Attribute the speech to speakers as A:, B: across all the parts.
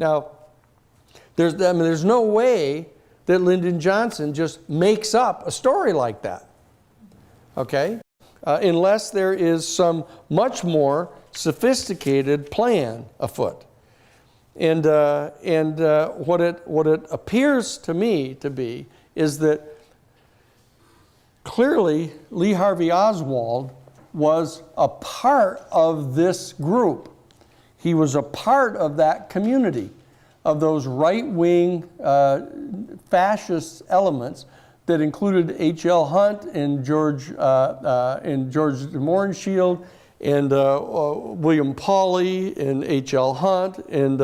A: Now, there's no way that Lyndon Johnson just makes up a story like that, okay? Unless there is some much more sophisticated plan afoot. And what it appears to me to be is that clearly Lee Harvey Oswald was a part of this group. He was a part of that community, of those right-wing fascist elements that included H.L. Hunt and George Mohrenschildt and William Pauley and H.L. Hunt and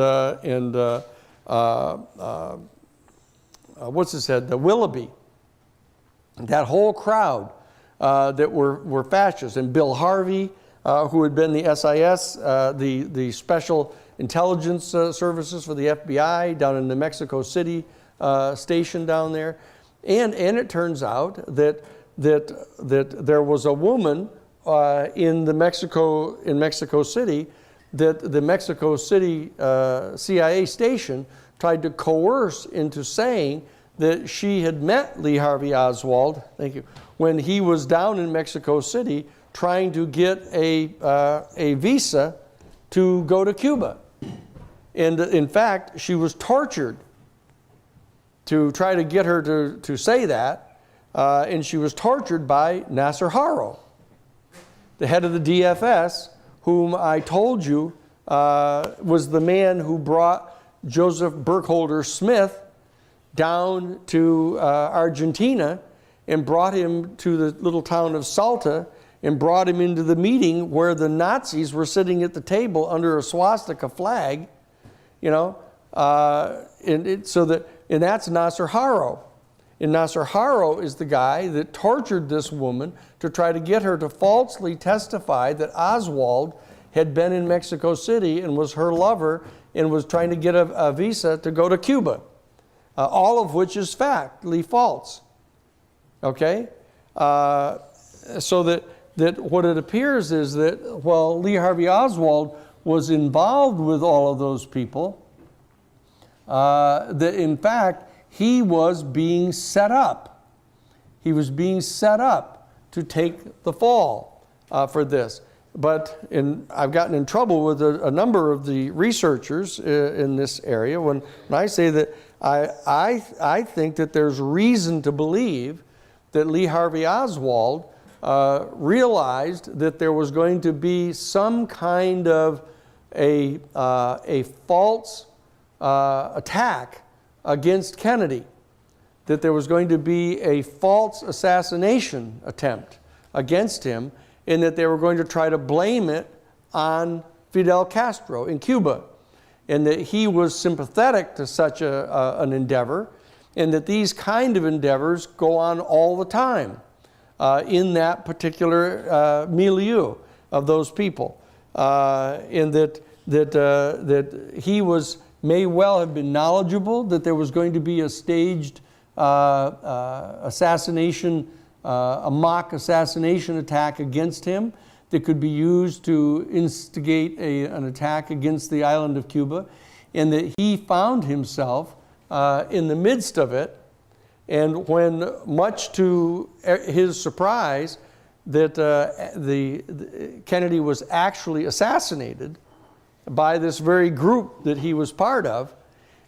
A: what's his head, the Willoughby. That whole crowd that were fascists, and Bill Harvey, who had been the SIS, the Special Intelligence Services for the FBI down in the Mexico City station down there. And it turns out that there was a woman in Mexico City that the Mexico City CIA station tried to coerce into saying that she had met Lee Harvey Oswald, thank you, when he was down in Mexico City trying to get a visa to go to Cuba. And in fact, she was tortured to try to get her to say that, and she was tortured by Nasser Haro, the head of the DFS, whom I told you was the man who brought Joseph Burkholder Smith down to Argentina and brought him to the little town of Salta and brought him into the meeting where the Nazis were sitting at the table under a swastika flag, you know, and that's Nasser Haro. And Nasser Haro is the guy that tortured this woman to try to get her to falsely testify that Oswald had been in Mexico City and was her lover and was trying to get a visa to go to Cuba. All of which is factly false. Okay? So that what it appears is that while Lee Harvey Oswald was involved with all of those people, that in fact he was being set up. He was being set up to take the fall for this. But I've gotten in trouble with a number of the researchers in this area when I say that I think that there's reason to believe that Lee Harvey Oswald realized that there was going to be some kind of a false attack against Kennedy, that there was going to be a false assassination attempt against him, and that they were going to try to blame it on Fidel Castro in Cuba, and that he was sympathetic to such an endeavor, and that these kind of endeavors go on all the time in that particular milieu of those people, and that he may well have been knowledgeable that there was going to be a staged assassination, a mock assassination attack against him that could be used to instigate an attack against the island of Cuba, and that he found himself in the midst of it. And when, much to his surprise, that Kennedy was actually assassinated by this very group that he was part of,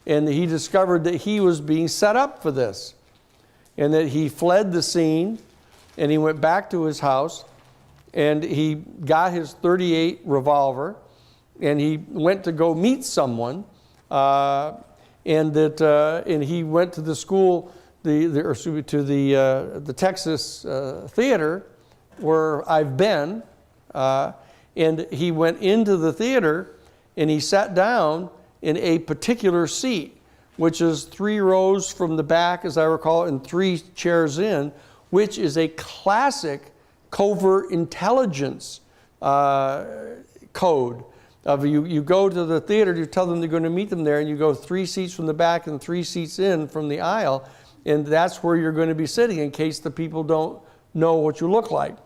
A: and he discovered that he was being set up for this, and that he fled the scene, and he went back to his house, and he got his .38 revolver, and he went to go meet someone, and he went to the school, the Texas theater where I've been, and he went into the theater and he sat down in a particular seat, which is 3 rows from the back, as I recall, and 3 chairs in, which is a classic covert intelligence code. You go to the theater, you tell them you're going to meet them there, and you go 3 seats from the back and 3 seats in from the aisle, and that's where you're going to be sitting in case the people don't know what you look like.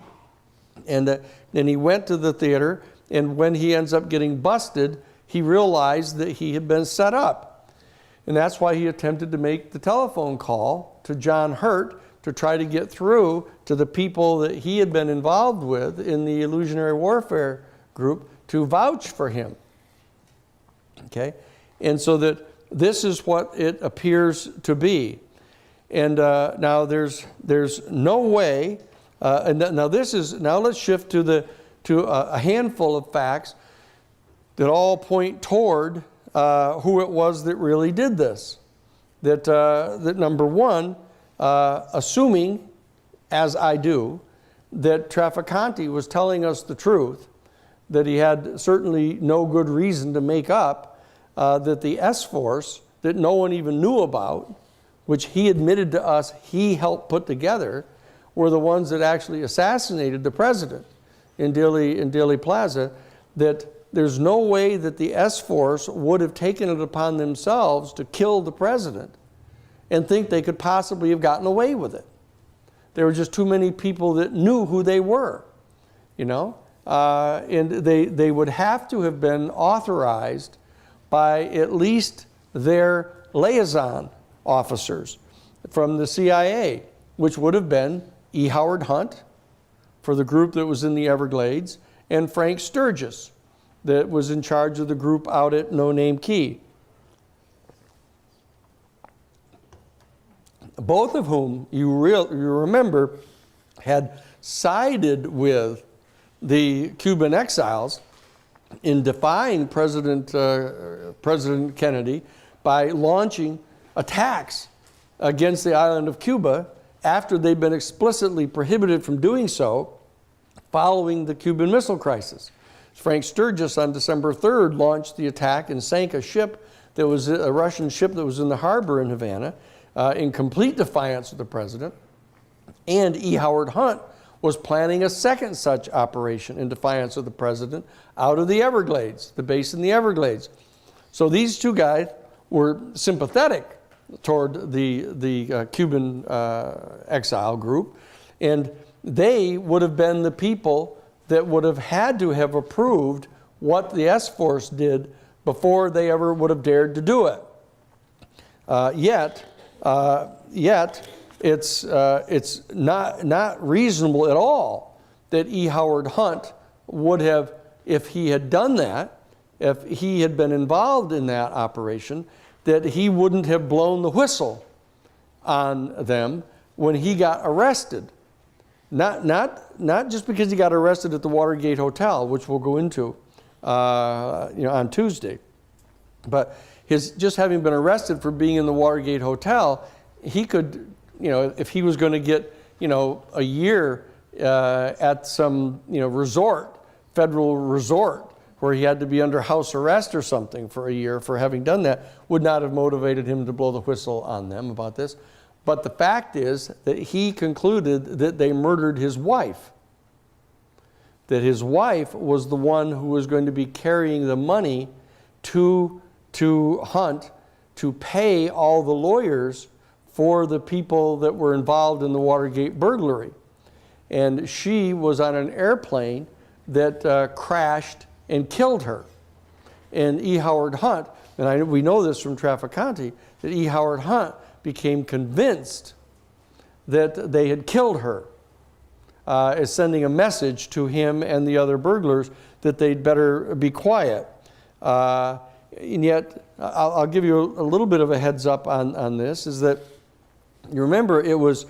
A: And then he went to the theater, and when he ends up getting busted, he realized that he had been set up. And that's why he attempted to make the telephone call to John Hurt to try to get through to the people that he had been involved with in the illusionary warfare group to vouch for him. Okay? And so that this is what it appears to be. And now there's no way, now let's shift to a handful of facts that all point toward who it was that really did this. That number one, assuming, as I do, that Trafficante was telling us the truth, that he had certainly no good reason to make up, that the S-Force that no one even knew about, which he admitted to us he helped put together, were the ones that actually assassinated the president in Dealey Plaza, that there's no way that the S-Force would have taken it upon themselves to kill the president and think they could possibly have gotten away with it. There were just too many people that knew who they were, you know? And they would have to have been authorized by at least their liaison officers from the CIA, which would have been E. Howard Hunt for the group that was in the Everglades, and Frank Sturgis that was in charge of the group out at No Name Key. Both of whom, you remember, had sided with the Cuban exiles in defying President Kennedy by launching attacks against the island of Cuba after they'd been explicitly prohibited from doing so following the Cuban Missile Crisis. Frank Sturgis on December 3rd launched the attack and sank a ship that was a Russian ship that was in the harbor in Havana in complete defiance of the president. And E. Howard Hunt was planning a second such operation in defiance of the president out of the Everglades, the base in the Everglades. So these two guys were sympathetic toward the Cuban exile group, and they would have been the people that would have had to have approved what the S-Force did before they ever would have dared to do it. Yet it's not reasonable at all that E. Howard Hunt would have, if he had done that, if he had been involved in that operation, that he wouldn't have blown the whistle on them when he got arrested. Not just because he got arrested at the Watergate Hotel, which we'll go into on Tuesday, but his just having been arrested for being in the Watergate Hotel, he could, if he was going to get, a year at some, resort, federal resort, where he had to be under house arrest or something for a year for having done that, would not have motivated him to blow the whistle on them about this. But the fact is that he concluded that they murdered his wife, that his wife was the one who was going to be carrying the money to Hunt to pay all the lawyers for the people that were involved in the Watergate burglary. And she was on an airplane that crashed and killed her. And E. Howard Hunt, and we know this from Trafficante, that E. Howard Hunt became convinced that they had killed her, as sending a message to him and the other burglars that they'd better be quiet. And yet, I'll give you a little bit of a heads up on this, is that you remember it was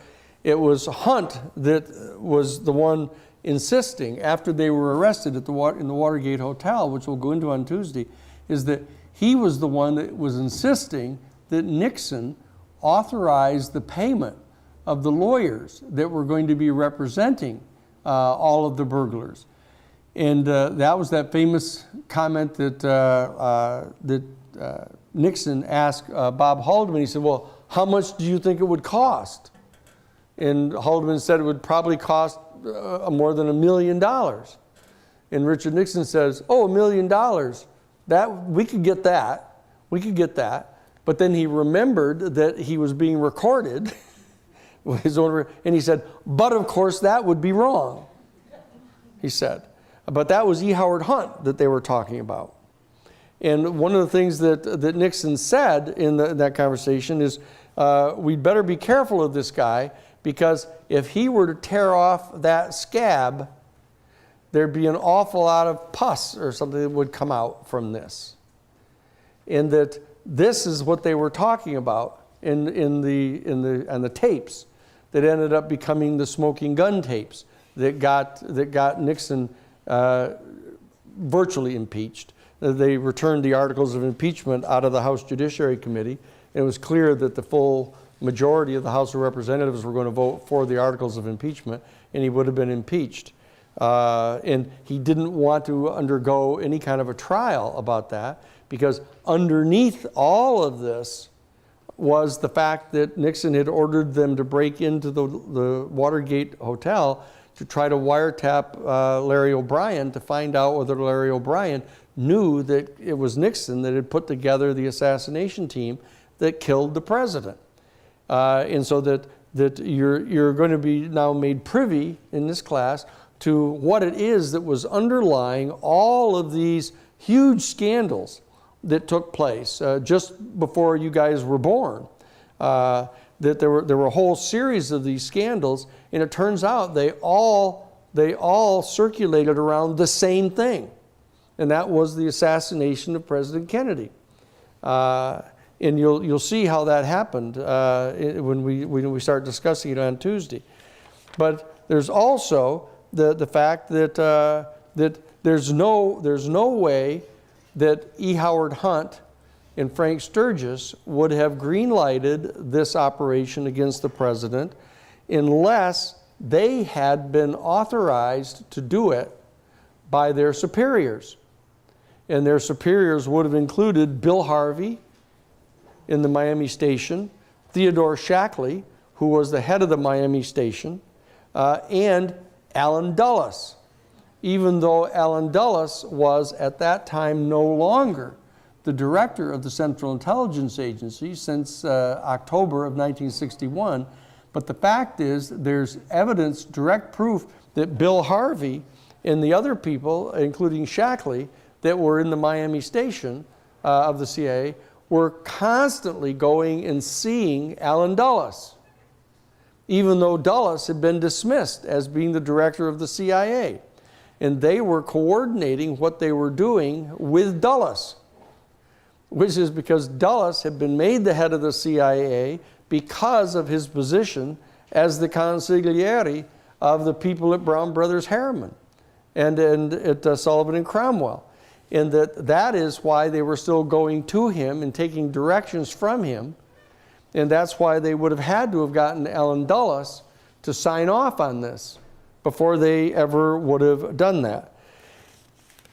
A: Hunt that was the one insisting, after they were arrested in the Watergate Hotel, which we'll go into on Tuesday, is that he was the one that was insisting that Nixon authorized the payment of the lawyers that were going to be representing all of the burglars. And that was that famous comment that Nixon asked Bob Haldeman. He said, well, how much do you think it would cost? And Haldeman said it would probably cost more than $1 million. And Richard Nixon says, oh, $1 million, we could get that. We could get that. But then he remembered that he was being recorded, and he said, but of course that would be wrong, he said. But that was E. Howard Hunt that they were talking about. And one of the things that Nixon said in that conversation is, we'd better be careful of this guy, because if he were to tear off that scab, there'd be an awful lot of pus or something that would come out from this. And that this is what they were talking about on the tapes that ended up becoming the smoking gun tapes that got Nixon virtually impeached. They returned the articles of impeachment out of the House Judiciary Committee. And it was clear that the full majority of the House of Representatives were going to vote for the articles of impeachment, and he would have been impeached. And he didn't want to undergo any kind of a trial about that, because underneath all of this was the fact that Nixon had ordered them to break into the Watergate Hotel to try to wiretap Larry O'Brien to find out whether Larry O'Brien knew that it was Nixon that had put together the assassination team that killed the president. And so that you're going to be now made privy in this class to what it is that was underlying all of these huge scandals that took place just before you guys were born. That there were a whole series of these scandals, and it turns out they all circulated around the same thing, and that was the assassination of President Kennedy. And you'll see how that happened when we start discussing it on Tuesday. But there's also the fact that that there's no way that E. Howard Hunt and Frank Sturgis would have green-lighted this operation against the president unless they had been authorized to do it by their superiors. And their superiors would have included Bill Harvey in the Miami station, Theodore Shackley, who was the head of the Miami station, and Allen Dulles, even though Allen Dulles was at that time no longer the director of the Central Intelligence Agency since October of 1961. But the fact is, there's evidence, direct proof, that Bill Harvey and the other people, including Shackley, that were in the Miami station of the CIA, were constantly going and seeing Allen Dulles, even though Dulles had been dismissed as being the director of the CIA. And they were coordinating what they were doing with Dulles, which is because Dulles had been made the head of the CIA because of his position as the consigliere of the people at Brown Brothers Harriman and at Sullivan and Cromwell. And that is why they were still going to him and taking directions from him. And that's why they would have had to have gotten Allen Dulles to sign off on this before they ever would have done that.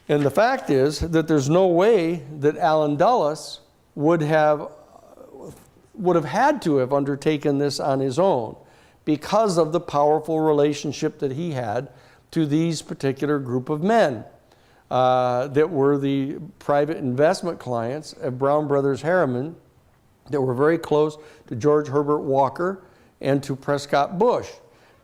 A: And the fact is that there's no way that Allen Dulles would have had to have undertaken this on his own because of the powerful relationship that he had to these particular group of men that were the private investment clients of Brown Brothers Harriman that were very close to George Herbert Walker and to Prescott Bush.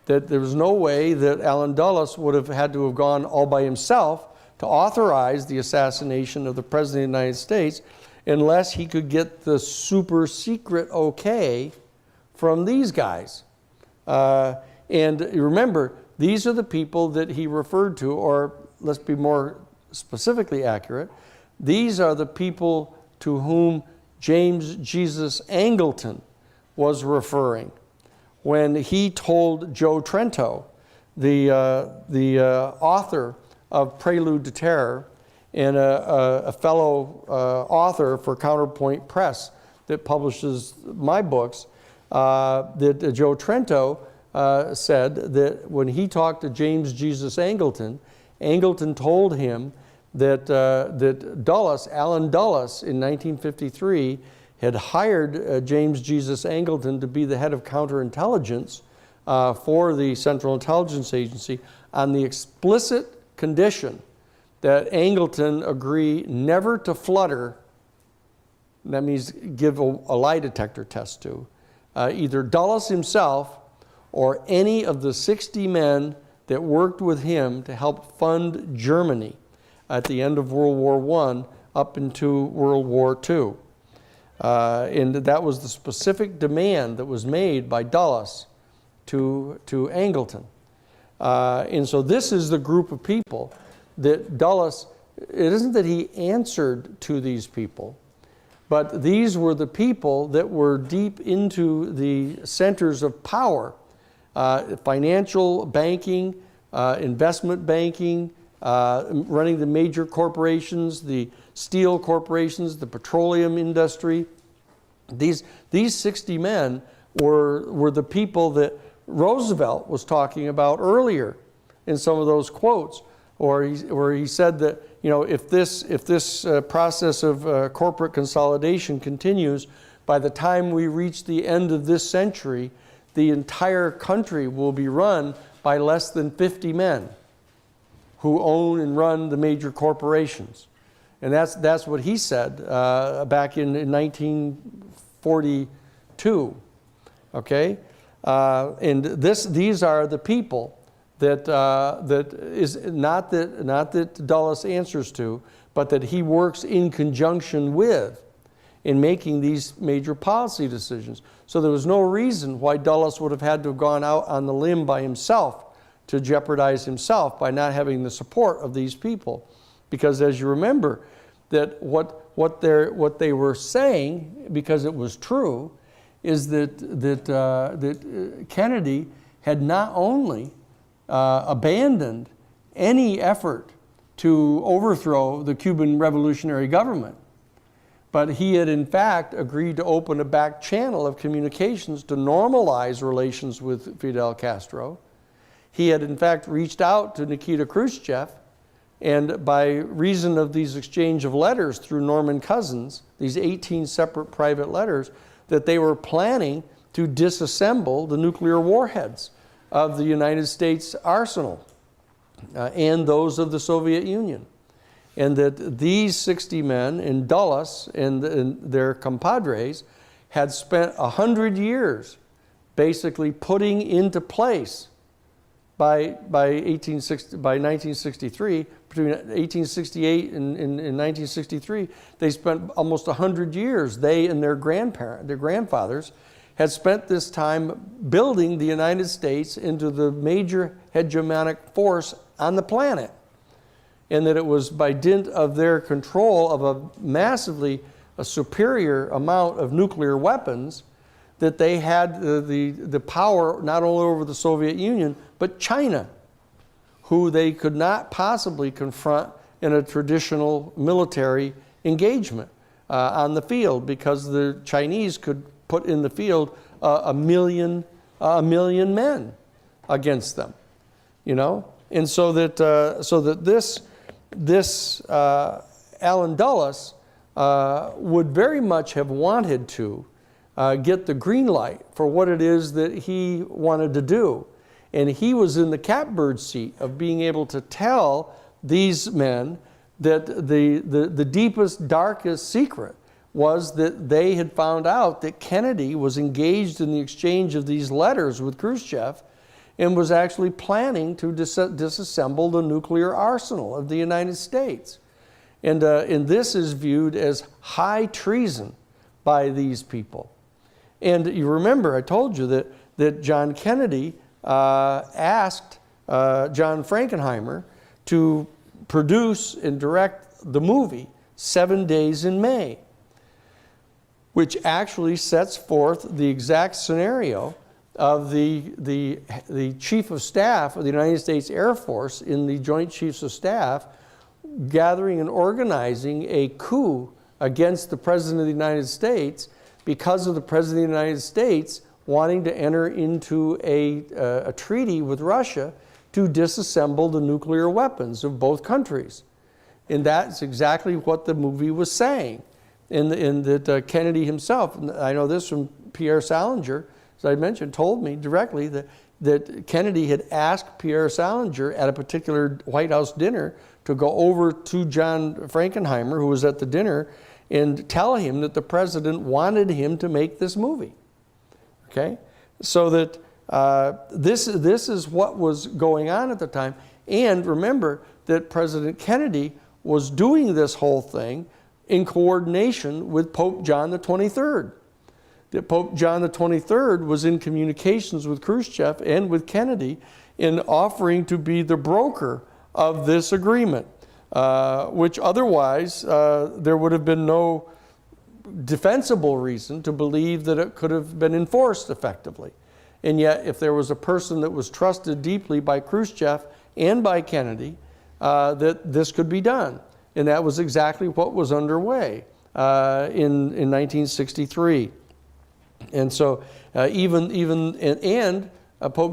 A: That there was no way that Allen Dulles would have had to have gone all by himself to authorize the assassination of the President of the United States unless he could get the super secret okay from these guys. And remember, these are the people that he referred to, or let's be more specifically accurate, these are the people to whom James Jesus Angleton was referring when he told Joe Trento, the author of Prelude to Terror and a fellow author for Counterpoint Press that publishes my books, that Joe Trento said that when he talked to James Jesus Angleton, Angleton told him that Dulles, Allen Dulles, in 1953, had hired James Jesus Angleton to be the head of counterintelligence for the Central Intelligence Agency on the explicit condition that Angleton agree never to flutter, that means give a lie detector test to, either Dulles himself or any of the 60 men that worked with him to help fund Germany at the end of World War I up into World War II. And that was the specific demand that was made by Dulles to Angleton. And so this is the group of people that Dulles, it isn't that he answered to these people, but these were the people that were deep into the centers of power, financial banking, investment banking, running the major corporations, the steel corporations, the petroleum industry. These 60 men were the people that Roosevelt was talking about earlier in some of those quotes, where he said that, you know, if this process of corporate consolidation continues, by the time we reach the end of this century, the entire country will be run by less than 50 men who own and run the major corporations. And that's what he said back in 1942. Okay, and these are the people that is not that Dulles answers to, but that he works in conjunction with in making these major policy decisions. So there was no reason why Dulles would have had to have gone out on the limb by himself to jeopardize himself by not having the support of these people. Because as you remember, that what they were saying, because it was true, is that Kennedy had not only abandoned any effort to overthrow the Cuban revolutionary government, but he had in fact agreed to open a back channel of communications to normalize relations with Fidel Castro. He had in fact reached out to Nikita Khrushchev, and by reason of these exchange of letters through Norman Cousins, these 18 separate private letters, that they were planning to disassemble the nuclear warheads of the United States arsenal and those of the Soviet Union. And that these 60 men and Dulles and their compadres had spent 100 years basically putting into place by 1963, between 1868 and 1963, they spent almost 100 years, they and their grandfathers, had spent this time building the United States into the major hegemonic force on the planet. And that it was by dint of their control of a massively superior amount of nuclear weapons that they had the power not only over the Soviet Union, but China, who they could not possibly confront in a traditional military engagement on the field, because the Chinese could put in the field a million men against them, you know. And so that this Allen Dulles would very much have wanted to get the green light for what it is that he wanted to do. And he was in the catbird seat of being able to tell these men that the deepest, darkest secret was that they had found out that Kennedy was engaged in the exchange of these letters with Khrushchev and was actually planning to disassemble the nuclear arsenal of the United States. And this is viewed as high treason by these people. And you remember, I told you that John Kennedy asked John Frankenheimer to produce and direct the movie 7 Days in May, which actually sets forth the exact scenario of the Chief of Staff of the United States Air Force in the Joint Chiefs of Staff gathering and organizing a coup against the President of the United States because of the President of the United States wanting to enter into a treaty with Russia to disassemble the nuclear weapons of both countries. And that's exactly what the movie was saying. And that Kennedy himself, and I know this from Pierre Salinger, as I mentioned, told me directly that Kennedy had asked Pierre Salinger at a particular White House dinner to go over to John Frankenheimer, who was at the dinner, and tell him that the president wanted him to make this movie. Okay? So that this is what was going on at the time. And remember that President Kennedy was doing this whole thing in coordination with Pope John the 23rd. That Pope John the 23rd was in communications with Khrushchev and with Kennedy in offering to be the broker of this agreement, which otherwise there would have been no defensible reason to believe that it could have been enforced effectively. And yet, if there was a person that was trusted deeply by Khrushchev and by Kennedy, that this could be done. And that was exactly what was underway in 1963. And so Pope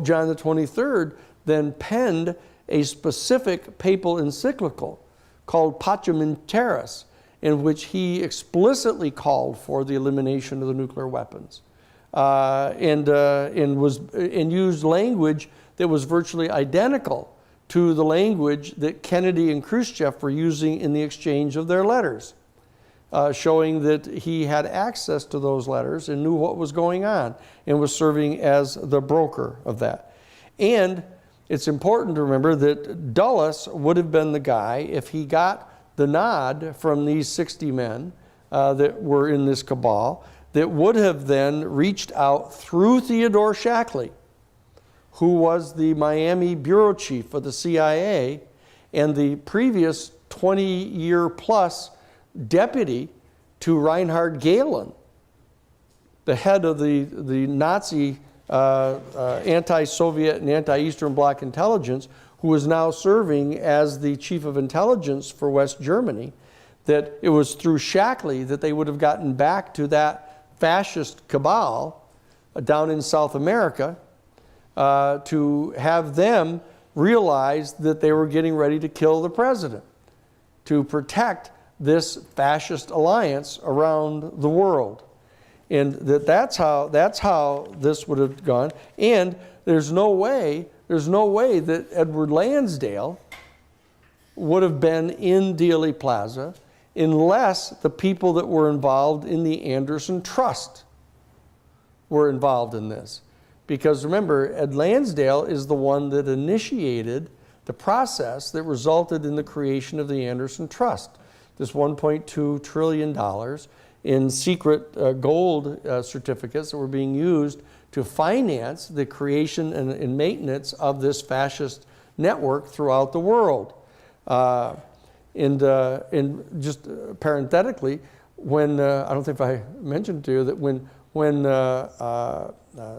A: John the 23rd then penned a specific papal encyclical called Pacem in Terris, in which he explicitly called for the elimination of the nuclear weapons, and used language that was virtually identical to the language that Kennedy and Khrushchev were using in the exchange of their letters, showing that he had access to those letters and knew what was going on and was serving as the broker of that. And it's important to remember that Dulles would have been the guy, if he got the nod from these 60 men that were in this cabal, that would have then reached out through Theodore Shackley, who was the Miami bureau chief of the CIA and the previous 20-year plus deputy to Reinhard Gehlen, the head of the Nazi anti-Soviet and anti-Eastern Bloc intelligence, who is now serving as the chief of intelligence for West Germany, that it was through Shackley that they would have gotten back to that fascist cabal down in South America to have them realize that they were getting ready to kill the president, to protect this fascist alliance around the world. And that's how this would have gone. And there's no way that Edward Lansdale would have been in Dealey Plaza unless the people that were involved in the Anderson Trust were involved in this. Because remember, Ed Lansdale is the one that initiated the process that resulted in the creation of the Anderson Trust, this $1.2 trillion in secret gold certificates that were being used to finance the creation and maintenance of this fascist network throughout the world. And just parenthetically, when I don't think if I mentioned to you that when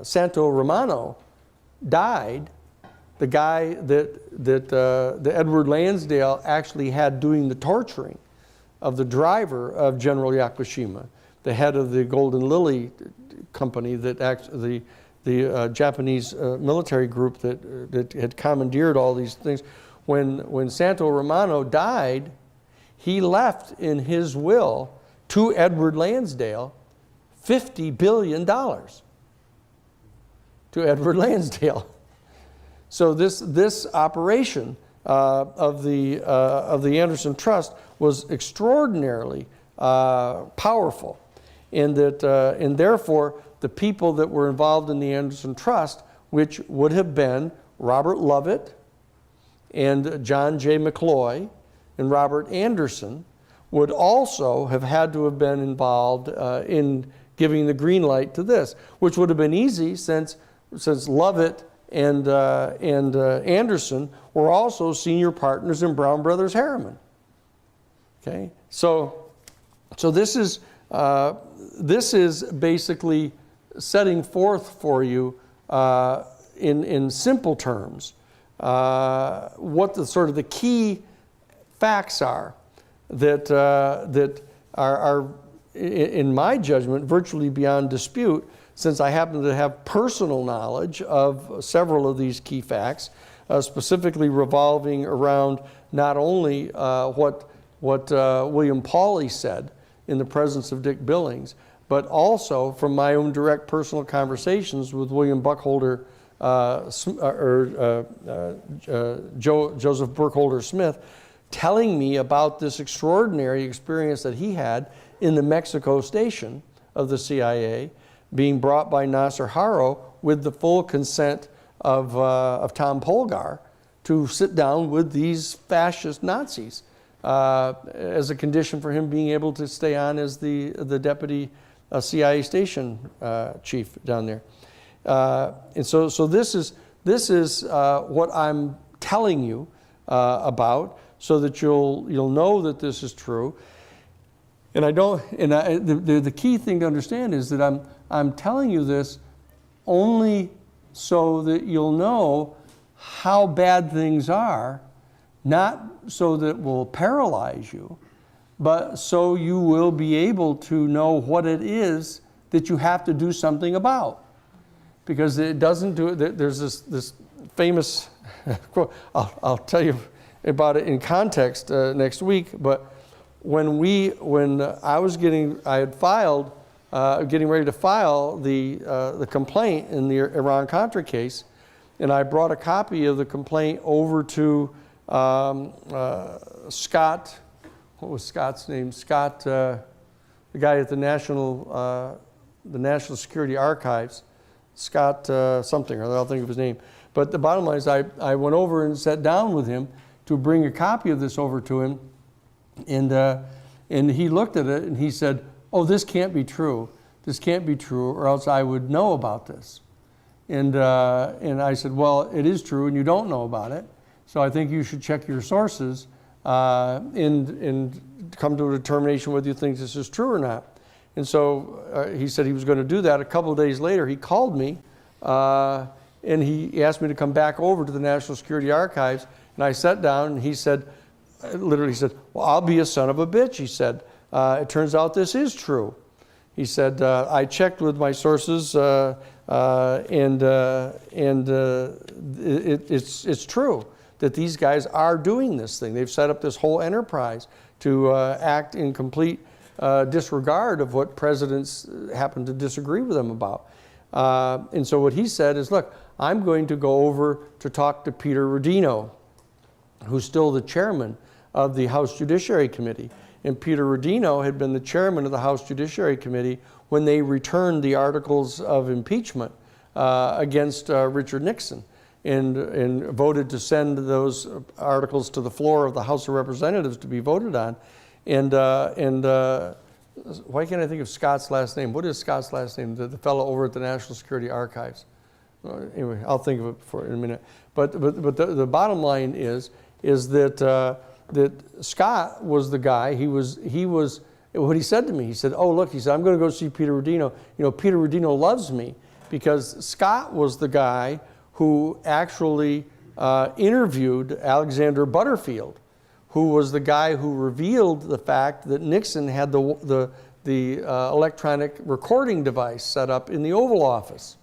A: Santo Romano died, the guy that Edward Lansdale actually had doing the torturing of the driver of General Yakushima, the head of the Golden Lily company that the Japanese military group that had commandeered all these things. When Santo Romano died, he left in his will to Edward Lansdale $50 billion to Edward Lansdale. So this operation of the Anderson Trust was extraordinarily powerful, and therefore the people that were involved in the Anderson Trust, which would have been Robert Lovett and John J. McCloy and Robert Anderson, would also have had to have been involved in giving the green light to this, which would have been easy since Lovett and Anderson were also senior partners in Brown Brothers Harriman. Okay, so this is basically setting forth for you in simple terms what the sort of the key facts are that are in my judgment virtually beyond dispute, since I happen to have personal knowledge of several of these key facts, specifically revolving around not only what William Pauley said in the presence of Dick Billings, but also from my own direct personal conversations with William Buckholder, Joseph Burkholder Smith, telling me about this extraordinary experience that he had in the Mexico station of the CIA, being brought by Nasser Haro with the full consent of Tom Polgar to sit down with these fascist Nazis as a condition for him being able to stay on as the deputy CIA station chief down there. And so this is what I'm telling you about, so that you'll know that this is true. And the key thing to understand is that I'm telling you this only so that you'll know how bad things are, not so that it will paralyze you, but so you will be able to know what it is that you have to do something about. Because it doesn't do it. There's this famous quote. I'll tell you about it in context next week. But when I was getting ready to file the complaint in the Iran-Contra case, and I brought a copy of the complaint over to Scott. What was Scott's name? Scott, the guy at the National Security Archives. Scott something, or I'll think of his name. But the bottom line is I went over and sat down with him to bring a copy of this over to him. And he looked at it and he said, "Oh, this can't be true. This can't be true, or else I would know about this." And I said, "Well, it is true and you don't know about it. So I think you should check your sources and come to a determination whether you think this is true or not." And so he said he was going to do that. A couple of days later, he called me and he asked me to come back over to the National Security Archives. And I sat down and he said, literally said, "Well, I'll be a son of a bitch." He said, "It turns out this is true." He said, "I checked with my sources it's true that these guys are doing this thing. They've set up this whole enterprise to act in complete disregard of what presidents happen to disagree with them about." And so what he said is, "Look, I'm going to go over to talk to Peter Rodino, who's still the chairman of the House Judiciary Committee." And Peter Rodino had been the chairman of the House Judiciary Committee when they returned the articles of impeachment against Richard Nixon and voted to send those articles to the floor of the House of Representatives to be voted on. And why can't I think of Scott's last name? What is Scott's last name? The fellow over at the National Security Archives. Anyway, I'll think of it in a minute. But the bottom line is that that Scott was the guy. He was what he said to me. He said, "Oh, look," he said, "I'm going to go see Peter Rodino. You know, Peter Rodino loves me," because Scott was the guy who actually interviewed Alexander Butterfield, who was the guy who revealed the fact that Nixon had the electronic recording device set up in the Oval Office.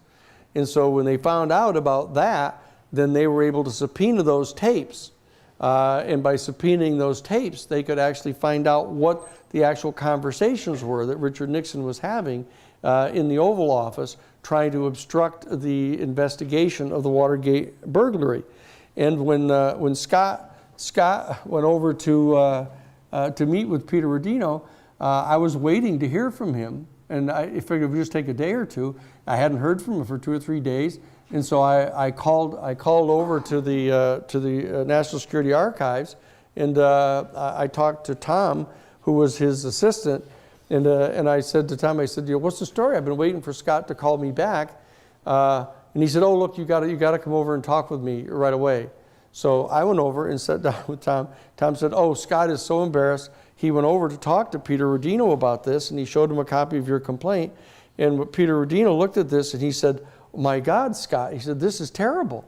A: And so when they found out about that, then they were able to subpoena those tapes. And by subpoenaing those tapes, they could actually find out what the actual conversations were that Richard Nixon was having in the Oval Office, trying to obstruct the investigation of the Watergate burglary. And when Scott went over to meet with Peter Rodino, I was waiting to hear from him, and I figured it would just take a day or two. I hadn't heard from him for 2 or 3 days, and so I called over to the National Security Archives, and I talked to Tom, who was his assistant, and I said to Tom, I said, "What's the story? I've been waiting for Scott to call me back," and he said, "Oh, look, you got to come over and talk with me right away." So I went over and sat down with Tom. Tom said, "Oh, Scott is so embarrassed. He went over to talk to Peter Rodino about this, and he showed him a copy of your complaint." And Peter Rodino looked at this and he said, "My God, Scott," he said, "this is terrible."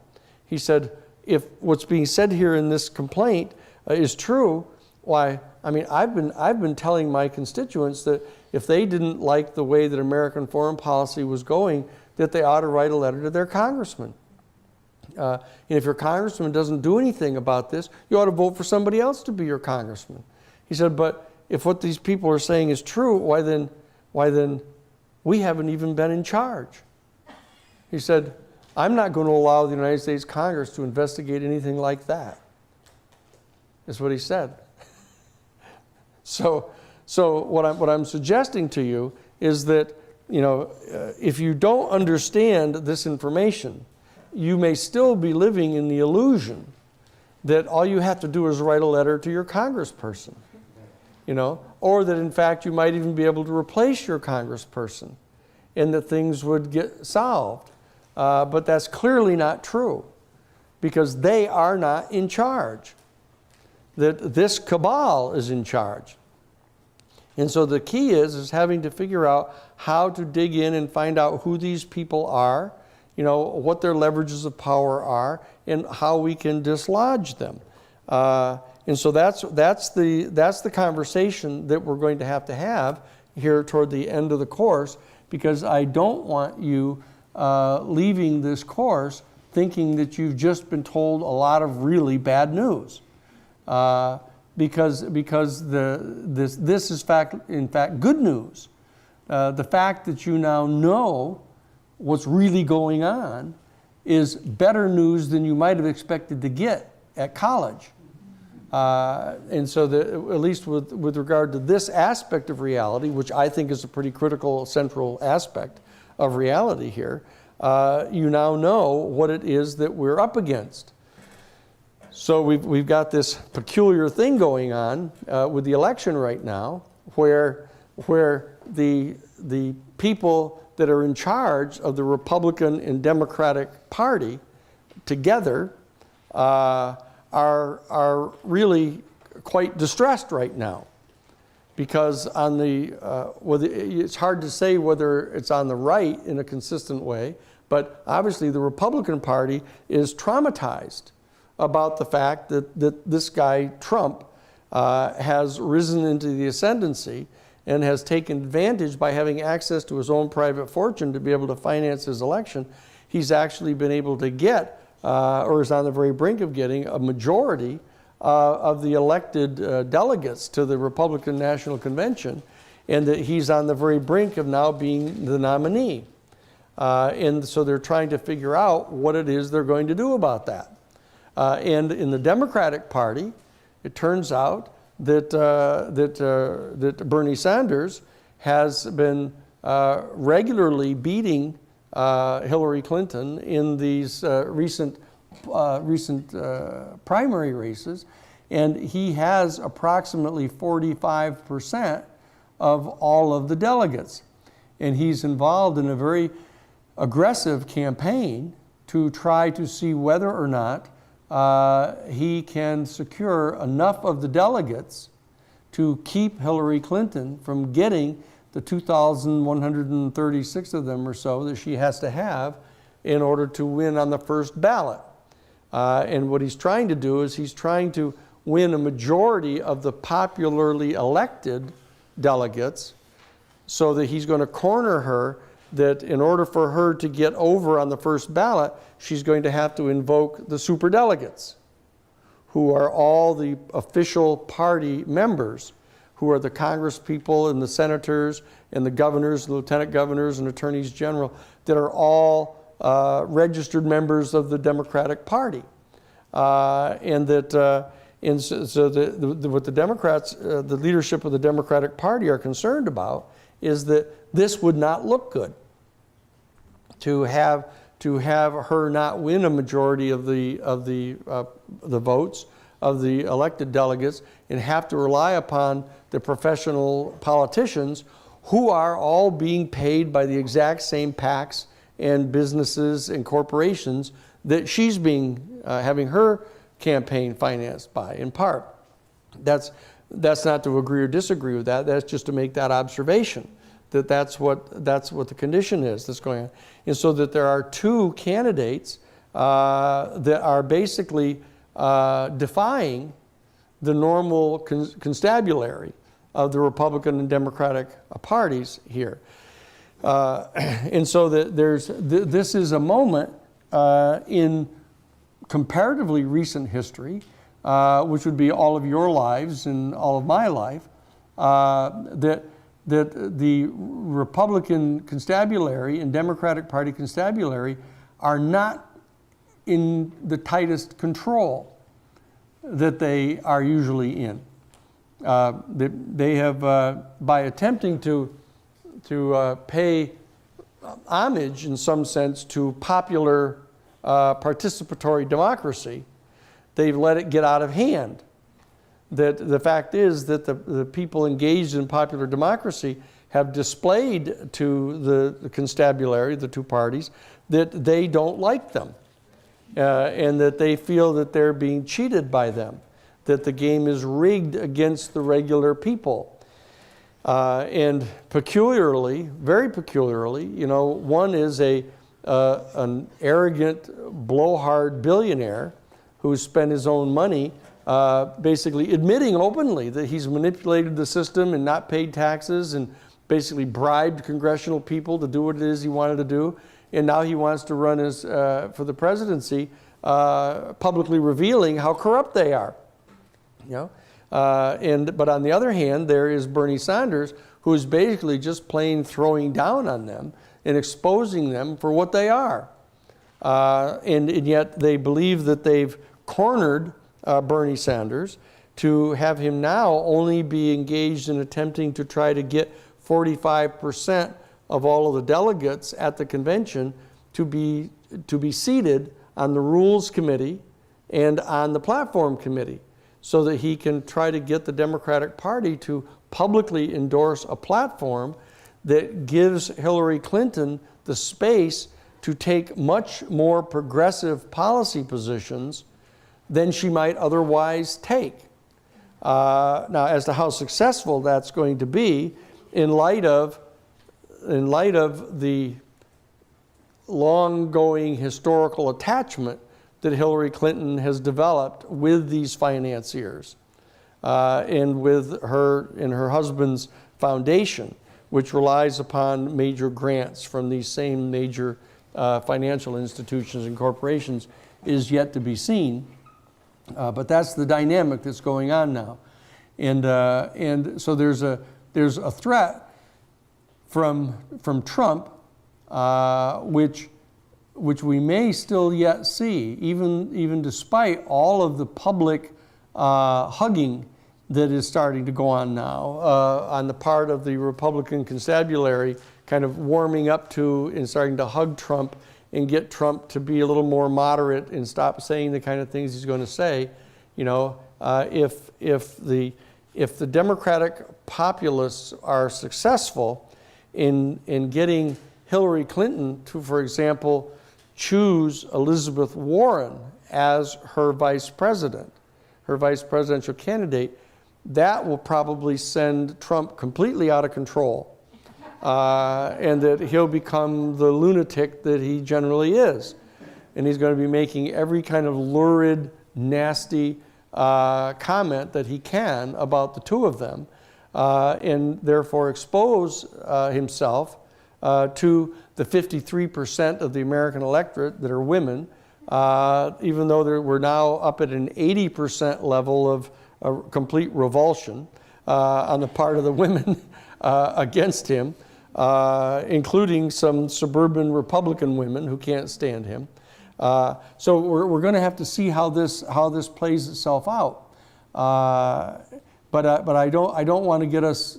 A: He said, "If what's being said here in this complaint is true, why, I mean, I've been telling my constituents that if they didn't like the way that American foreign policy was going, that they ought to write a letter to their congressman. And if your congressman doesn't do anything about this, you ought to vote for somebody else to be your congressman." He said, "But if what these people are saying is true, why then we haven't even been in charge." He said, "I'm not going to allow the United States Congress to investigate anything like that." That's what he said. So what I'm suggesting to you is that, if you don't understand this information, you may still be living in the illusion that all you have to do is write a letter to your congressperson, or that in fact you might even be able to replace your congressperson and that things would get solved. But that's clearly not true, because they are not in charge. That this cabal is in charge. And so the key is having to figure out how to dig in and find out who these people are, what their leverages of power are, and how we can dislodge them. And so that's the conversation that we're going to have here toward the end of the course, because I don't want you leaving this course thinking that you've just been told a lot of really bad news. Because this is in fact good news. The fact that you now know what's really going on is better news than you might have expected to get at college. And so at least with regard to this aspect of reality, which I think is a pretty critical central aspect of reality here, you now know what it is that we're up against. So we've got this peculiar thing going on with the election right now, where the people that are in charge of the Republican and Democratic Party together are really quite distressed right now, because on it's hard to say whether it's on the right in a consistent way, but obviously the Republican Party is traumatized about the fact that this guy Trump has risen into the ascendancy and has taken advantage by having access to his own private fortune to be able to finance his election. He's actually been able to get, or is on the very brink of getting, a majority of the elected delegates to the Republican National Convention, and that he's on the very brink of now being the nominee. And so they're trying to figure out what it is they're going to do about that. And in the Democratic Party, it turns out that Bernie Sanders has been regularly beating Hillary Clinton in these recent primary races, and he has approximately 45% of all of the delegates. And he's involved in a very aggressive campaign to try to see whether or not he can secure enough of the delegates to keep Hillary Clinton from getting the 2,136 of them or so that she has to have in order to win on the first ballot. And what he's trying to do is he's trying to win a majority of the popularly elected delegates, so that he's going to corner her, that in order for her to get over on the first ballot, she's going to have to invoke the superdelegates, who are all the official party members, who are the congresspeople and the senators and the governors, the lieutenant governors and attorneys general, that are all registered members of the Democratic Party. What the Democrats, the leadership of the Democratic Party are concerned about is that this would not look good. To have her not win a majority of the votes of the elected delegates, and have to rely upon the professional politicians, who are all being paid by the exact same PACs and businesses and corporations that she's having her campaign financed by, in part. That's not to agree or disagree with that. That's just to make that observation, that's what the condition is that's going on. And so that there are two candidates that are basically defying the normal constabulary of the Republican and Democratic parties here. And so that this is a moment in comparatively recent history, which would be all of your lives and all of my life, that the Republican constabulary and Democratic Party constabulary are not in the tightest control that they are usually in. They have, by attempting to pay homage in some sense to popular participatory democracy, they've let it get out of hand. That the fact is that the people engaged in popular democracy have displayed to the constabulary, the two parties, that they don't like them, and that they feel that they're being cheated by them, that the game is rigged against the regular people. And peculiarly, very peculiarly, you know, one is an arrogant, blowhard billionaire who's spent his own money basically admitting openly that he's manipulated the system and not paid taxes and basically bribed congressional people to do what it is he wanted to do. And now he wants to run as, for the presidency, publicly revealing how corrupt they are. You know? But on the other hand, there is Bernie Sanders, who is basically just plain throwing down on them and exposing them for what they are. And yet they believe that they've cornered Bernie Sanders to have him now only be engaged in attempting to try to get 45% of all of the delegates at the convention to be seated on the Rules Committee and on the Platform Committee, so that he can try to get the Democratic Party to publicly endorse a platform that gives Hillary Clinton the space to take much more progressive policy positions than she might otherwise take. Now, as to how successful that's going to be, in light of the long-going historical attachment that Hillary Clinton has developed with these financiers and with her husband's foundation, which relies upon major grants from these same major financial institutions and corporations, is yet to be seen. But that's the dynamic that's going on now, and so there's a threat from Trump, which we may still yet see, even despite all of the public hugging that is starting to go on now on the part of the Republican constabulary, kind of warming up to and starting to hug Trump and get Trump to be a little more moderate and stop saying the kind of things he's going to say. You know, if the Democratic populists are successful in getting Hillary Clinton to, for example, choose Elizabeth Warren as her vice president, her vice presidential candidate, that will probably send Trump completely out of control. And that he'll become the lunatic that he generally is. And he's going to be making every kind of lurid, nasty comment that he can about the two of them, and therefore expose himself to the 53% of the American electorate that are women, even though we're now up at an 80% level of complete revulsion on the part of the women against him. Including some suburban Republican women who can't stand him. So we're going to have to see how this plays itself out. But I don't want to get us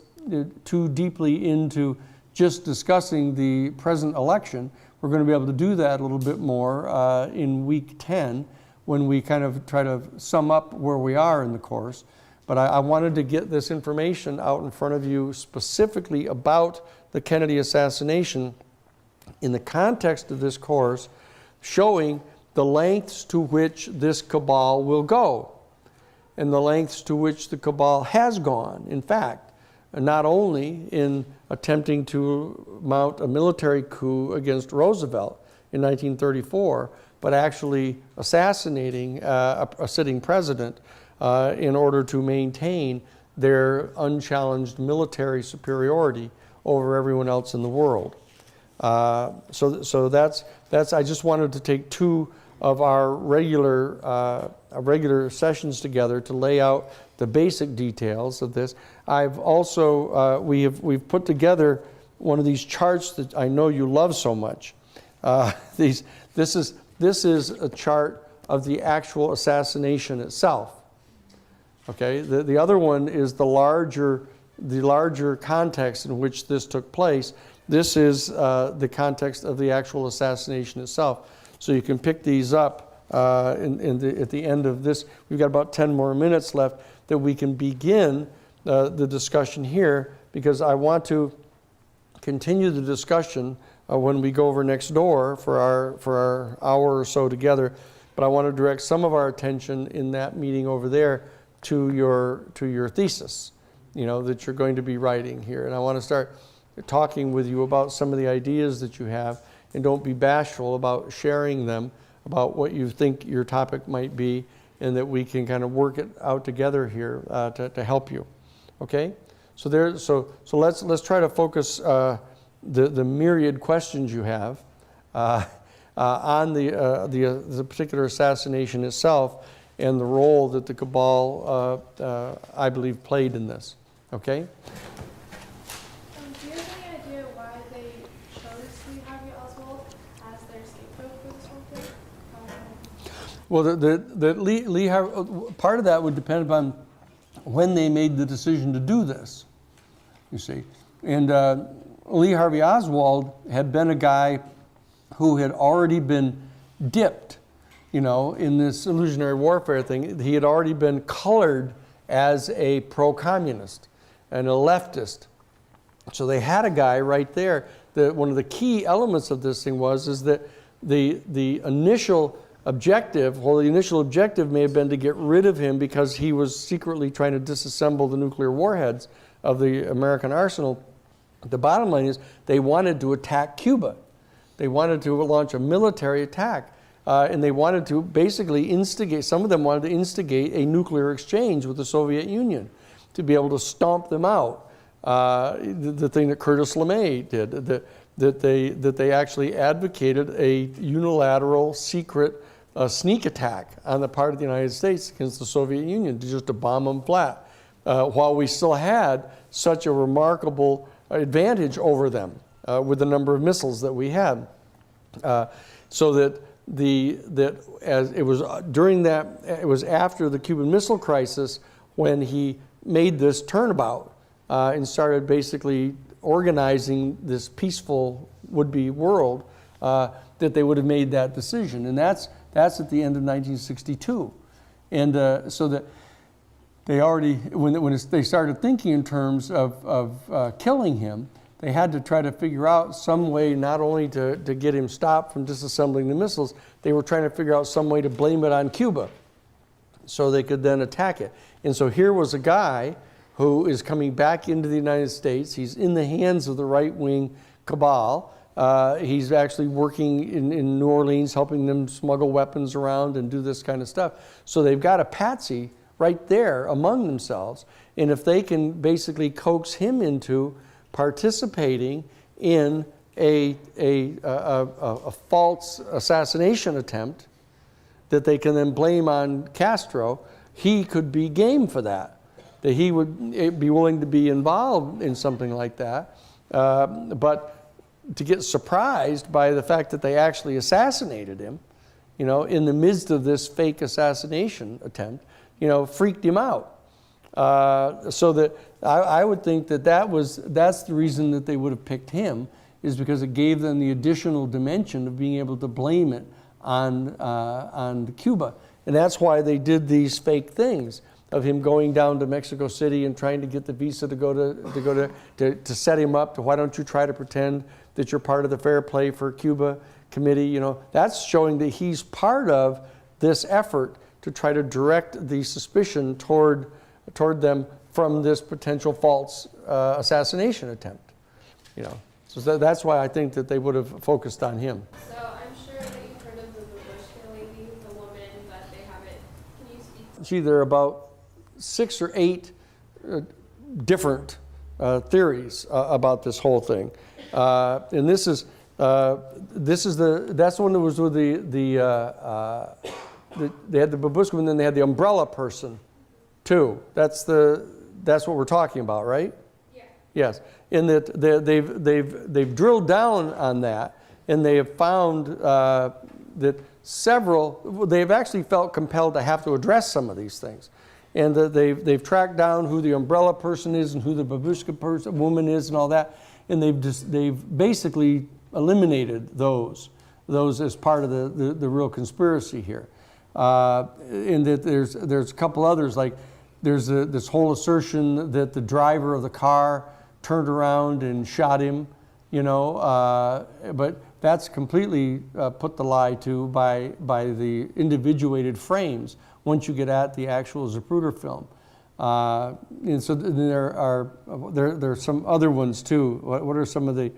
A: too deeply into just discussing the present election. We're going to be able to do that a little bit more in week 10 when we kind of try to sum up where we are in the course. But I wanted to get this information out in front of you specifically about the Kennedy assassination in the context of this course, showing the lengths to which this cabal will go and the lengths to which the cabal has gone, in fact, not only in attempting to mount a military coup against Roosevelt in 1934, but actually assassinating a sitting president in order to maintain their unchallenged military superiority over everyone else in the world. So that's. I just wanted to take two of our regular sessions together to lay out the basic details of this. I've also we've put together one of these charts that I know you love so much. This is a chart of the actual assassination itself. Okay, the other one is the larger context in which this took place. This is the context of the actual assassination itself. So you can pick these up at the end of this. We've got about 10 more minutes left that we can begin the discussion here, because I want to continue the discussion when we go over next door for our hour or so together. But I want to direct some of our attention in that meeting over there to your thesis, that you're going to be writing here. And I want to start talking with you about some of the ideas that you have, and don't be bashful about sharing them, about what you think your topic might be, and that we can kind of work it out together here to help you. Okay? So let's try to focus the myriad questions you have on the particular assassination itself, and the role that the cabal, I believe, played in this. Okay?
B: Do you have any idea why they chose Lee Harvey Oswald as their scapegoat for this whole thing?
A: Well, Lee Harvey, part of that would depend upon when they made the decision to do this, you see. And Lee Harvey Oswald had been a guy who had already been dipped, in this illusionary warfare thing. He had already been colored as a pro-communist and a leftist. So they had a guy right there. One of the key elements of this thing is that the initial objective, may have been to get rid of him because he was secretly trying to disassemble the nuclear warheads of the American arsenal. The bottom line is they wanted to attack Cuba. They wanted to launch a military attack. And they wanted to basically instigate, some of them wanted to instigate a nuclear exchange with the Soviet Union to be able to stomp them out. The thing that Curtis LeMay did, that they actually advocated a unilateral, secret sneak attack on the part of the United States against the Soviet Union, to bomb them flat, while we still had such a remarkable advantage over them with the number of missiles that we had. So that as it was during that, it was after the Cuban Missile Crisis when he made this turnabout and started basically organizing this peaceful would-be world, that they would have made that decision. And that's at the end of 1962. And so that they already, when they started thinking in terms of killing him, they had to try to figure out some way not only to get him stopped from disassembling the missiles, they were trying to figure out some way to blame it on Cuba so they could then attack it. And so here was a guy who is coming back into the United States. He's in the hands of the right-wing cabal. He's actually working in New Orleans, helping them smuggle weapons around and do this kind of stuff. So they've got a patsy right there among themselves. And if they can basically coax him into participating in a false assassination attempt that they can then blame on Castro, he could be game for that. That he would be willing to be involved in something like that. But to get surprised by the fact that they actually assassinated him, in the midst of this fake assassination attempt, freaked him out. So that I would think that's the reason that they would have picked him, is because it gave them the additional dimension of being able to blame it on Cuba. And that's why they did these fake things of him going down to Mexico City and trying to get the visa to set him up to, why don't you try to pretend that you're part of the Fair Play for Cuba committee. That's showing that he's part of this effort to try to direct the suspicion toward them from this potential false assassination attempt. So that's why I think that they would have focused on him.
B: So I'm sure that you've heard of the Babushka lady, the woman that they have it. Can you speak?
A: See, there are about 6 or 8 different theories about this whole thing, and that's the one that was with they had the babushka, and then they had the umbrella person, too. That's what we're talking about, right?
B: Yeah.
A: Yes, in that they've drilled down on that, and they have found that they've actually felt compelled to have to address some of these things, and that they've tracked down who the umbrella person is and who the babushka woman is and all that, and they've basically eliminated those as part of the real conspiracy here. And that there's a couple others, like there's this whole assertion that the driver of the car turned around and shot him, you know, but that's completely put the lie to by the individuated frames once you get at the actual Zapruder film. And so there are some other ones too. What are some of the,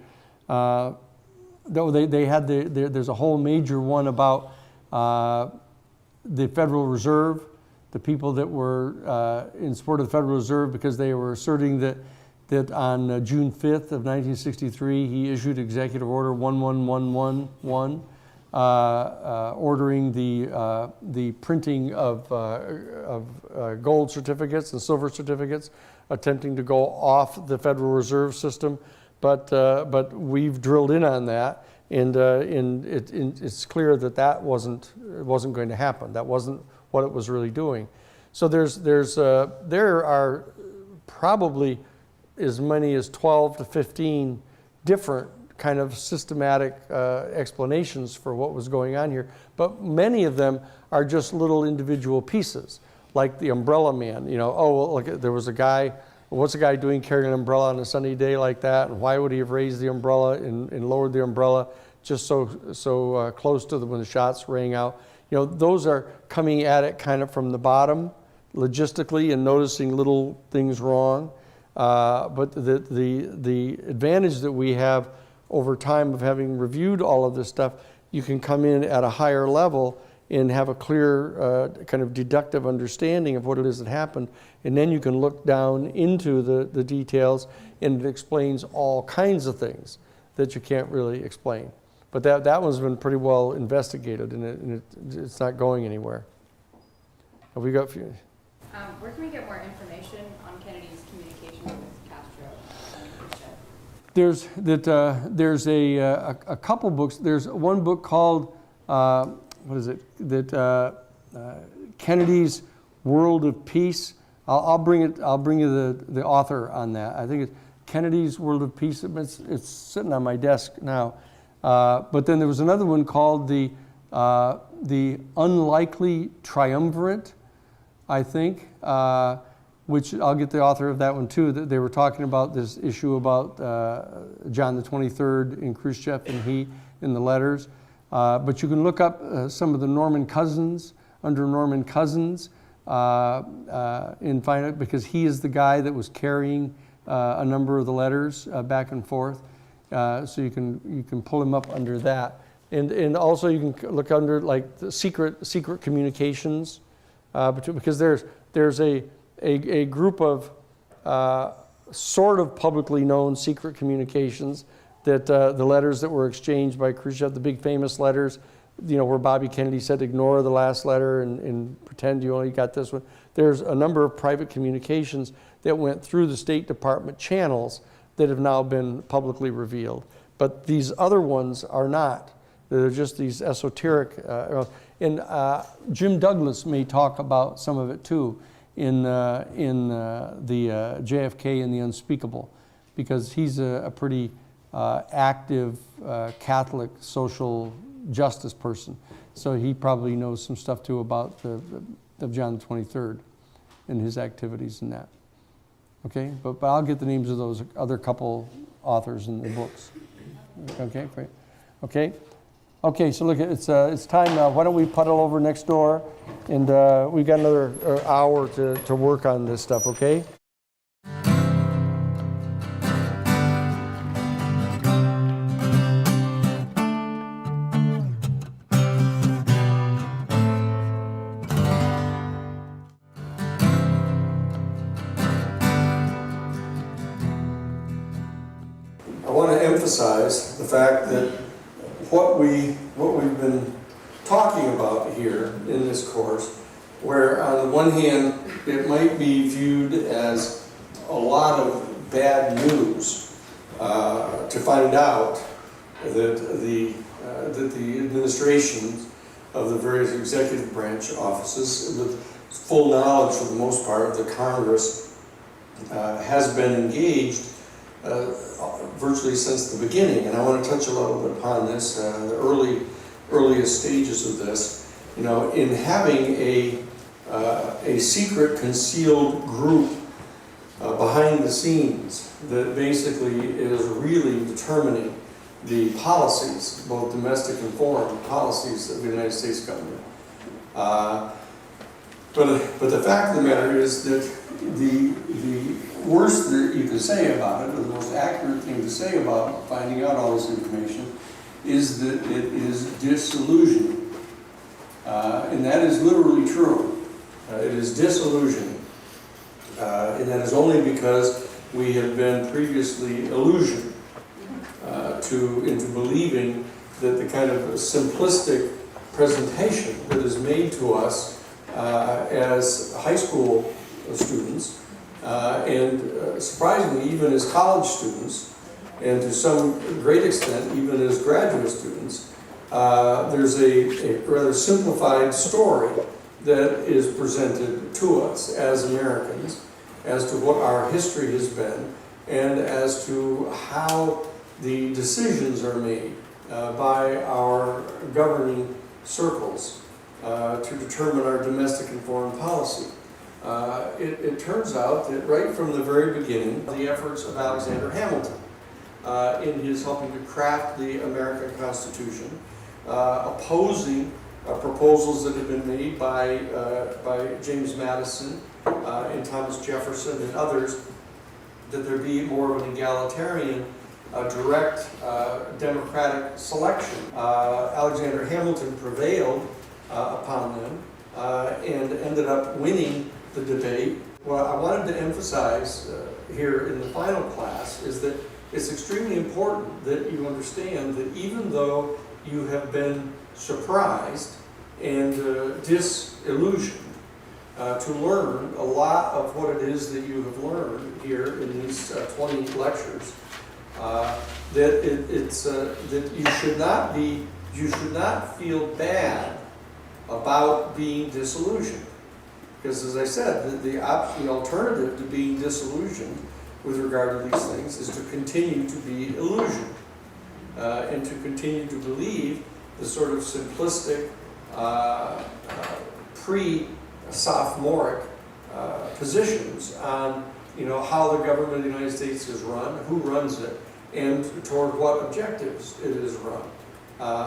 A: they had there's a whole major one about the Federal Reserve, the people that were in support of the Federal Reserve because they were asserting that on June 5th of 1963, he issued Executive Order 11111, ordering the printing of gold certificates and silver certificates, attempting to go off the Federal Reserve System. But we've drilled in on that, and it's clear that wasn't going to happen. That wasn't what it was really doing. So there are probably as many as 12 to 15 different kind of systematic explanations for what was going on here. But many of them are just little individual pieces, like the umbrella man. You know, oh, well, look, there was a guy, what's a guy doing carrying an umbrella on a sunny day like that? And why would he have raised the umbrella and lowered the umbrella just so close to when the shots rang out? You know, those are coming at it kind of from the bottom, logistically, and noticing little things wrong. But the advantage that we have over time of having reviewed all of this stuff, you can come in at a higher level and have a clear kind of deductive understanding of what it is that happened. And then you can look down into the details, and it explains all kinds of things that you can't really explain. But that one's been pretty well investigated, and it's not going anywhere. Have we got a few?
C: Where can we get more information on Kennedy's communication with Castro and Khrushchev?
A: There's a couple books. There's one book called what is it? Kennedy's World of Peace. I'll bring you the author on that. I think it's Kennedy's World of Peace. It's sitting on my desk now. But then there was another one called the Unlikely Triumvirate, I think, which I'll get the author of that one too. That they were talking about this issue about John the 23rd and Khrushchev and he in the letters. But you can look up some of the Norman Cousins, under Norman Cousins, and find it, because he is the guy that was carrying a number of the letters back and forth. So you can pull him up under that, and also you can look under like the secret communications, because there's a group of sort of publicly known secret communications that the letters that were exchanged by Khrushchev, the big famous letters, you know, where Bobby Kennedy said ignore the last letter and pretend you only got this one. There's a number of private communications that went through the State Department channels that have now been publicly revealed. But these other ones are not. They're just these esoteric, and Jim Douglas may talk about some of it too in the JFK and the Unspeakable, because he's a pretty active Catholic social justice person. So he probably knows some stuff too about of John the 23rd and his activities in that. Okay, but I'll get the names of those other couple authors in the books. Okay, great. Okay, so look, it's time now. Why don't we puddle over next door, and we've got another hour to work on this stuff, okay? I want to emphasize the fact that what we've been talking about here in this course, where on the one hand it might be viewed as a lot of bad news to find out that the administrations of the various executive branch offices, with full knowledge for the most part of the Congress, has been engaged virtually since the beginning. And I want to touch a little bit upon this, the earliest stages of this. you know, in having a secret concealed group behind the scenes that basically is really determining the policies, both domestic and foreign policies of the United States government. But the fact of the matter is that the worst that you can say about it, or the most accurate thing to say about finding out all this information, is that it is disillusioning. And that is literally true. It is disillusioning. And that is only because we have been previously illusioned into believing that the kind of simplistic presentation that is made to us as high school students, and surprisingly even as college students, and to some great extent even as graduate students, there's a rather simplified story that is presented to us as Americans as to what our history has been and as to how the decisions are made by our governing circles to determine our domestic and foreign policy. It turns out that right from the very beginning, the efforts of Alexander Hamilton in his helping to craft the American Constitution, opposing proposals that had been made by James Madison and Thomas Jefferson and others, that there be more of an egalitarian, direct democratic selection. Alexander Hamilton prevailed upon them and ended up winning the debate. What I wanted to emphasize here in the final class is that it's extremely important that you understand that even though you have been surprised and disillusioned to learn a lot of what it is that you have learned here in these 20 lectures, that you should not feel bad about being disillusioned, because as I said, the alternative to being disillusioned with regard to these things is to continue to be illusioned and to continue to believe the sort of simplistic pre-sophomoric positions on how the government of the United States is run, who runs it, and toward what objectives it is run,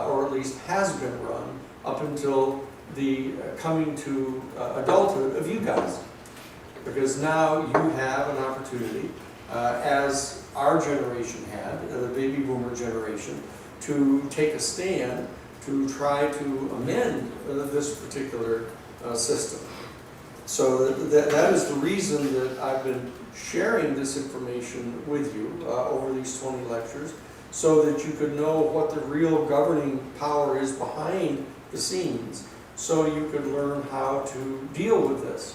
A: or at least has been run up until the coming to adulthood of you guys. Because now you have an opportunity, as our generation had, the baby boomer generation, to take a stand to try to amend this particular system. So that is the reason that I've been sharing this information with you over these 20 lectures, so that you could know what the real governing power is behind the scenes, so you could learn how to deal with this.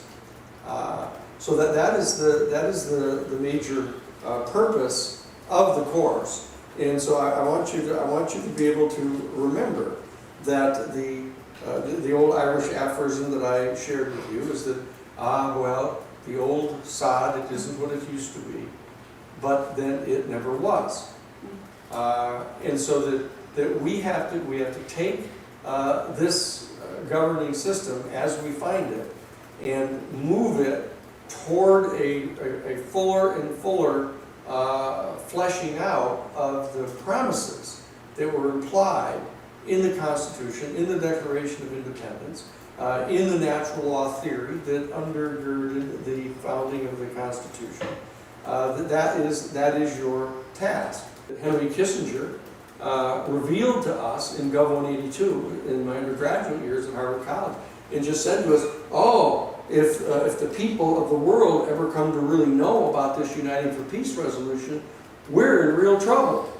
A: So that is the major purpose of the course. And so I want you to be able to remember that the old Irish aphorism that I shared with you is that, well, the old sod, it isn't what it used to be, but then it never was. And so that we have to take this governing system as we find it and move it toward a fuller and fuller fleshing out of the promises that were implied in the Constitution, in the Declaration of Independence, in the natural law theory that undergirded the founding of the Constitution. That is your task. Henry Kissinger revealed to us in Gov 182 in my undergraduate years at Harvard College, and just said to us, if the people of the world ever come to really know about this Uniting for Peace resolution, we're in real trouble.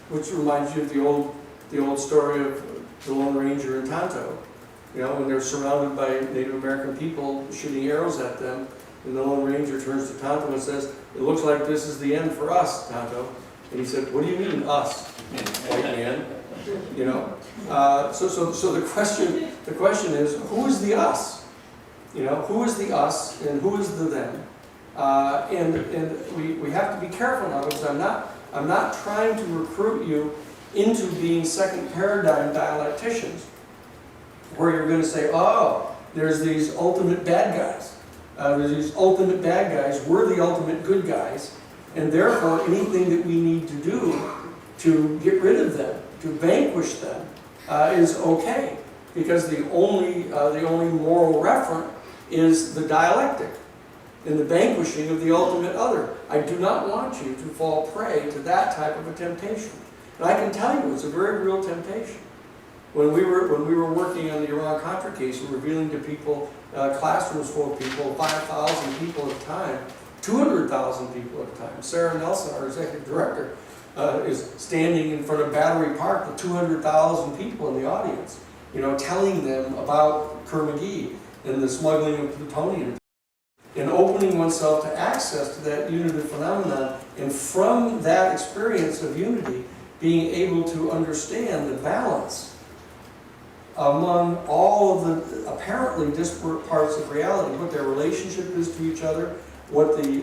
A: Which reminds you of the old story of the Lone Ranger and Tonto. When they're surrounded by Native American people shooting arrows at them, and the Lone Ranger turns to Tonto and says, "It looks like this is the end for us, Tonto." And he said, "What do you mean, us, white man?" So the question is, who is the us? Who is the us and who is the them? And we have to be careful now, because I'm not trying to recruit you into being second paradigm dialecticians, where you're going to say, oh, there's these ultimate bad guys. There's these ultimate bad guys. We're the ultimate good guys. And therefore, anything that we need to do to get rid of them, to vanquish them, is okay. Because the only moral referent is the dialectic and the vanquishing of the ultimate other. I do not want you to fall prey to that type of a temptation. And I can tell you, it's a very real temptation. When we were working on the Iran-Contra case and revealing to people, classrooms full of people, 5,000 people at a time, 200,000 people at a time. Sarah Nelson, our executive director, is standing in front of Battery Park with 200,000 people in the audience, telling them about Kerr-McGee and the smuggling of plutonium, and opening oneself to access to that unitive phenomenon, and from that experience of unity, being able to understand the balance among all of the apparently disparate parts of reality, what their relationship is to each other, what the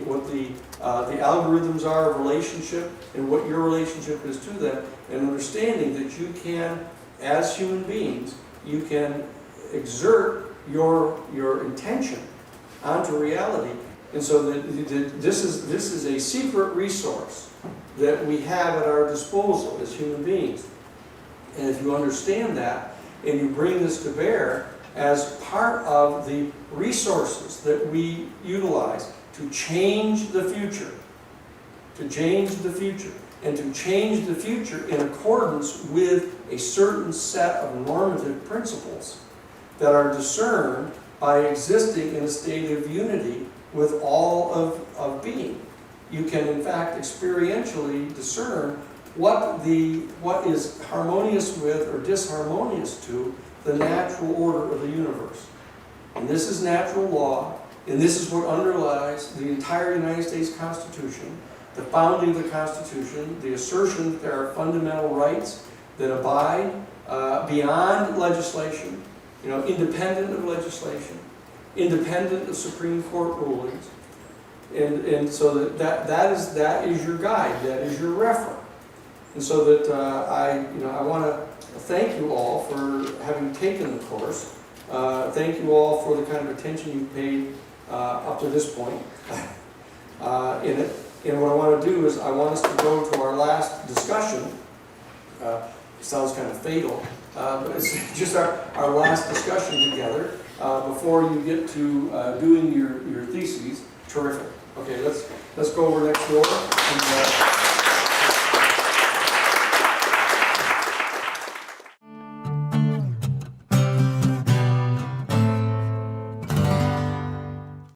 A: algorithms are of relationship, and what your relationship is to them, and understanding that you can, as human beings, you can exert your intention onto reality. And so this is a secret resource that we have at our disposal as human beings. And if you understand that, and you bring this to bear as part of the resources that we utilize to change the future, and to change the future in accordance with a certain set of normative principles that are discerned by existing in a state of unity with all of being. You can, in fact, experientially discern what is harmonious with or disharmonious to the natural order of the universe. And this is natural law, and this is what underlies the entire United States Constitution, the founding of the Constitution, the assertion that there are fundamental rights that abide beyond legislation, independent of legislation, independent of Supreme Court rulings. And so that is your guide, that is your reference. And so that I want to thank you all for having taken the course. Thank you all for the kind of attention you've paid up to this point in it. And what I want to do is I want us to go to our last discussion. It sounds kind of fatal, but it's just our last discussion together before you get to doing your theses. Terrific. Okay, let's go over next door. And,